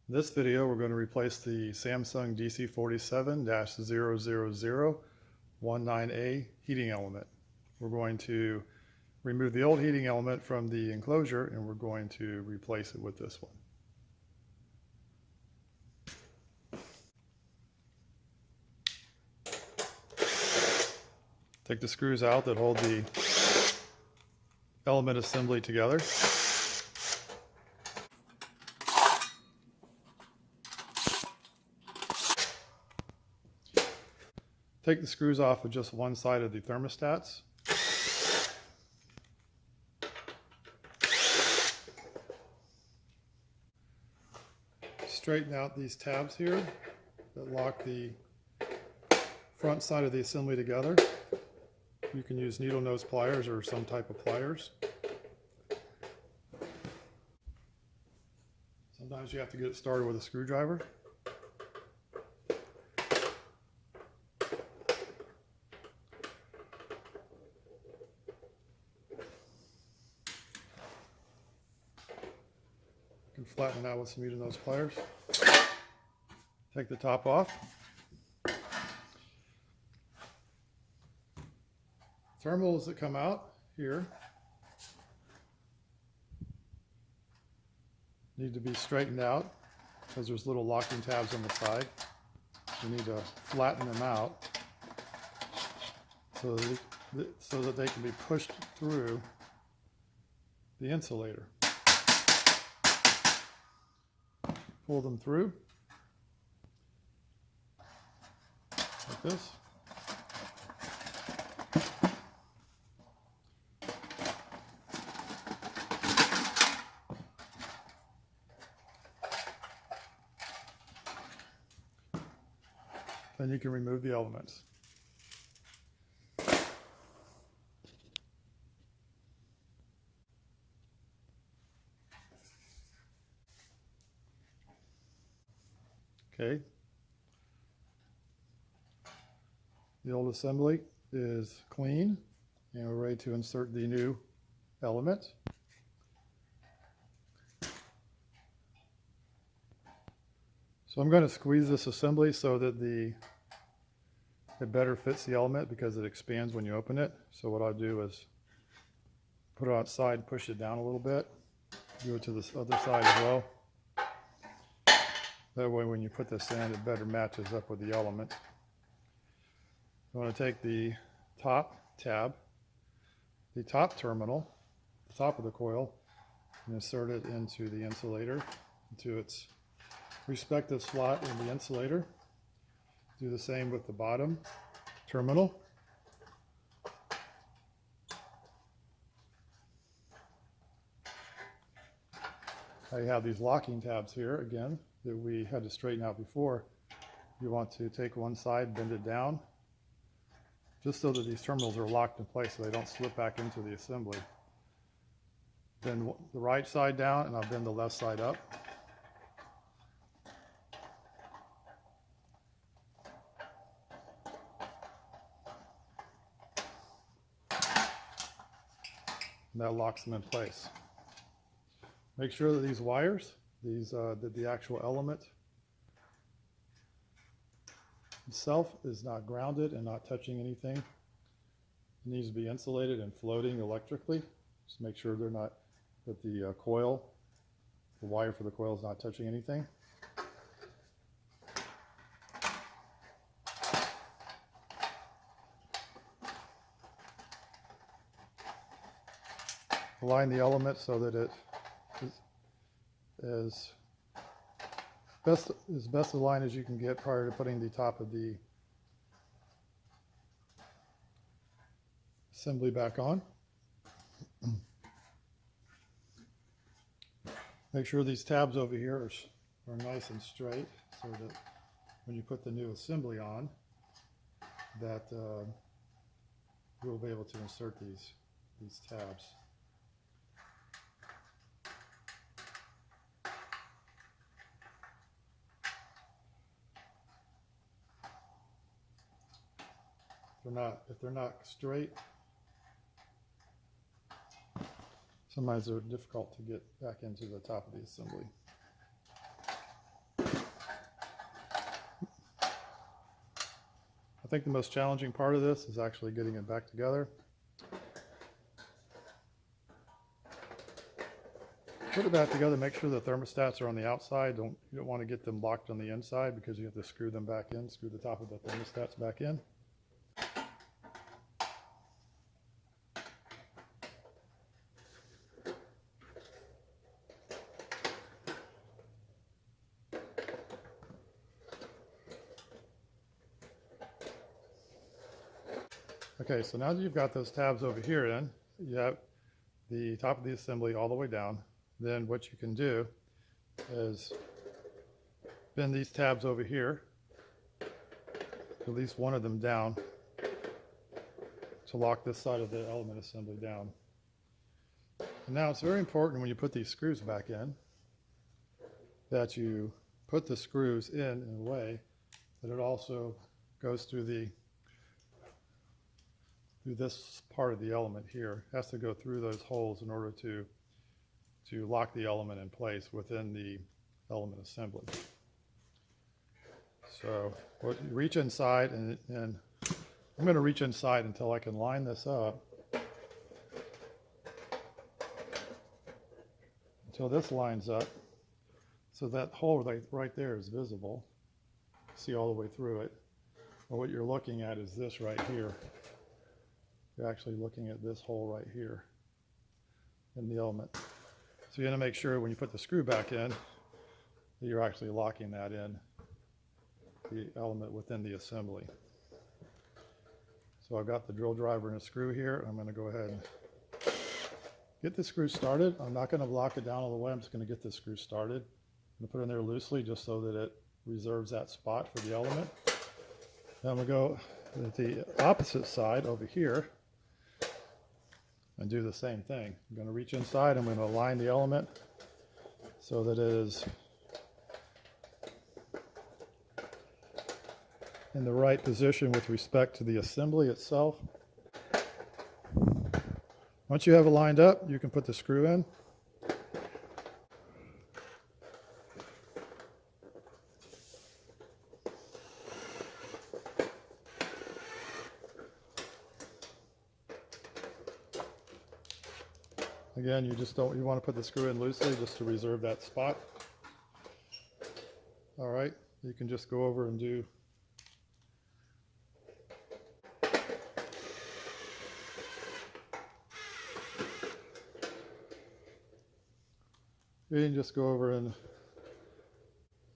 In this video, we're going to replace the Samsung DC47-00019A heating element. We're going to remove the old heating element from the enclosure and we're going to replace it with this one. Take the screws out that hold the element assembly together. Take the screws off of just one side of the thermostats. Straighten out these tabs here that lock the front side of the assembly together. You can use needle nose pliers or some type of pliers. Sometimes you have to get it started with a screwdriver. You can flatten it out with some needle nose pliers. Take the top off. Terminals that come out here need to be straightened out because there's little locking tabs on the side. You need to flatten them out so that they can be pushed through the insulator. Pull them through like this. Then you can remove the elements. Okay. The old assembly is clean and we're ready to insert the new element. So I'm going to squeeze this assembly so that it better fits the element because it expands when you open it. So what I'll do is put it outside, push it down a little bit, do it to this other side as well. That way when you put this in, it better matches up with the element. You want to take the top tab, the top terminal, the top of the coil, and insert it into the insulator, into its respective slot in the insulator. Do the same with the bottom terminal. I have these locking tabs here again that we had to straighten out before. You want to take one side, bend it down, just so that these terminals are locked in place so they don't slip back into the assembly. Bend the right side down and I'll bend the left side up. And that locks them in place. Make sure that these wires, that the actual element itself is not grounded and not touching anything. It needs to be insulated and floating electrically. Just make sure that the wire for the coil is not touching anything. Align the element so that it is as best aligned as you can get prior to putting the top of the assembly back on. Make sure these tabs over here are nice and straight so that when you put the new assembly on, that you'll be able to insert these tabs. If they're not straight, sometimes they're difficult to get back into the top of the assembly. think the most challenging part of this is actually getting it back together. Put it back together, make sure the thermostats are on the outside. You don't want to get them locked on the inside because you have to screw them back in, screw the top of the thermostats back in. Okay, so now that you've got those tabs over here in, you have the top of the assembly all the way down. Then what you can do is bend these tabs over here, at least one of them down, to lock this side of the element assembly down. And now it's very important when you put these screws back in that you put the screws in a way that it also goes through this part of the element here. It has to go through those holes in order to lock the element in place within the element assembly. So reach inside, and I'm going to reach inside until I can line this up, until this lines up, so that hole right there is visible. See all the way through it. Well, what you're looking at is this right here. You're actually looking at this hole right here in the element. So you're going to make sure when you put the screw back in that you're actually locking that in, the element within the assembly. So I've got the drill driver and a screw here. I'm going to go ahead and get the screw started. I'm not going to lock it down all the way. I'm just going to get the screw started. I'm going to put it in there loosely just so that it reserves that spot for the element. Then I'm going to go to the opposite side over here and do the same thing. I'm going to reach inside. I'm going to align the element so that it is in the right position with respect to the assembly itself. Once you have it lined up, you can put the screw in. Again, you want to put the screw in loosely just to reserve that spot. All right, you can just go over and do you can just go over and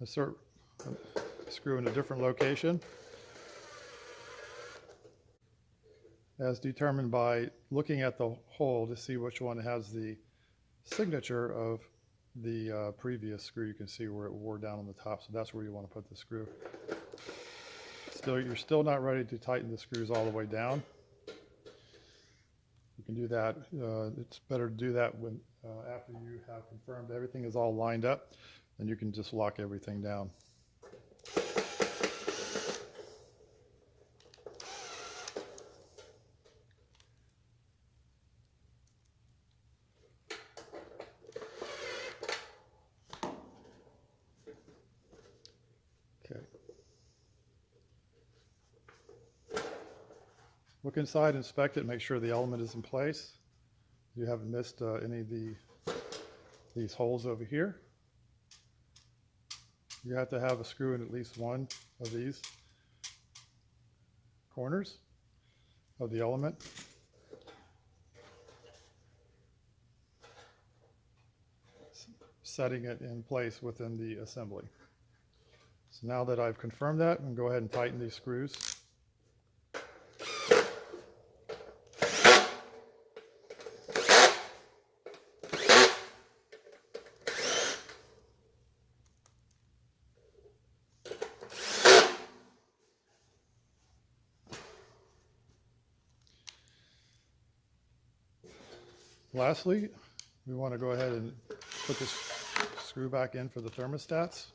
insert a screw in a different location, as determined by looking at the hole to see which one has the signature of the previous screw. You can see where it wore down on the top, so that's where you want to put the screw. You're still not ready to tighten the screws all the way down. You can do that. It's better to do that when after you have confirmed everything is all lined up, then you can just lock everything down. Okay. Look inside, inspect it, make sure the element is in place. You haven't missed any of these holes over here. You have to have a screw in at least one of these corners of the element. Setting it in place within the assembly. So now that I've confirmed that, I'm going to go ahead and tighten these screws. Lastly, we want to go ahead and put this screw back in for the thermostats.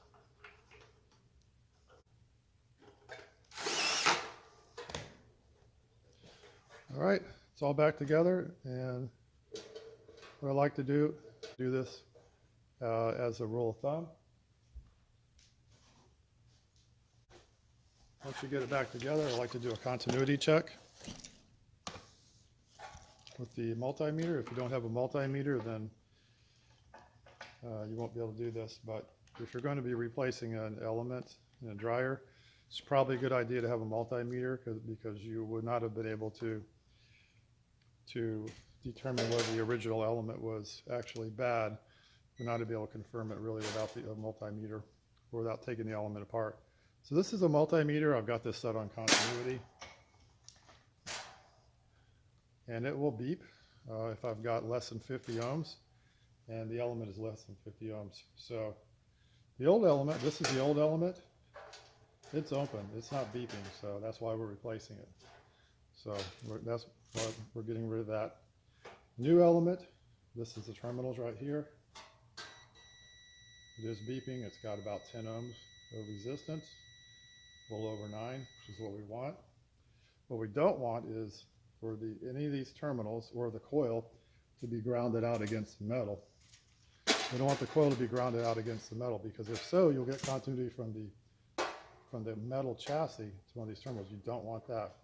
All right, it's all back together, and what I like to do this as a rule of thumb. Once you get it back together, I like to do a continuity check with the multimeter. If you don't have a multimeter, then you won't be able to do this. But if you're going to be replacing an element in a dryer, it's probably a good idea to have a multimeter because you would not have been able to determine whether the original element was actually bad. You're not to be able to confirm it really without the multimeter or without taking the element apart. So this is a multimeter. I've got this set on continuity. And it will beep if I've got less than 50 ohms and the element is less than 50 ohms. So the old element, this is the old element, it's open, it's not beeping, so that's why we're replacing it. So that's why we're getting rid of that. New element, this is the terminals right here. It is beeping, it's got about 10 ohms of resistance, a little over 9, which is what we want. What we don't want is for any of these terminals or the coil to be grounded out against the metal. We don't want the coil to be grounded out against the metal, because if so, you'll get continuity from the metal chassis to one of these terminals. You don't want that,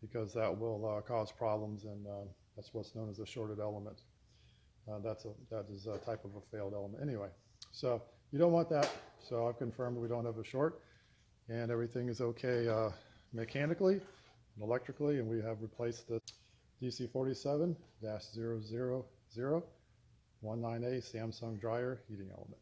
because that will cause problems, and that's what's known as a shorted element. That is a type of a failed element anyway. So you don't want that. So I've confirmed we don't have a short, and everything is okay mechanically and electrically, and we have replaced the DC47-00019A Samsung dryer heating element.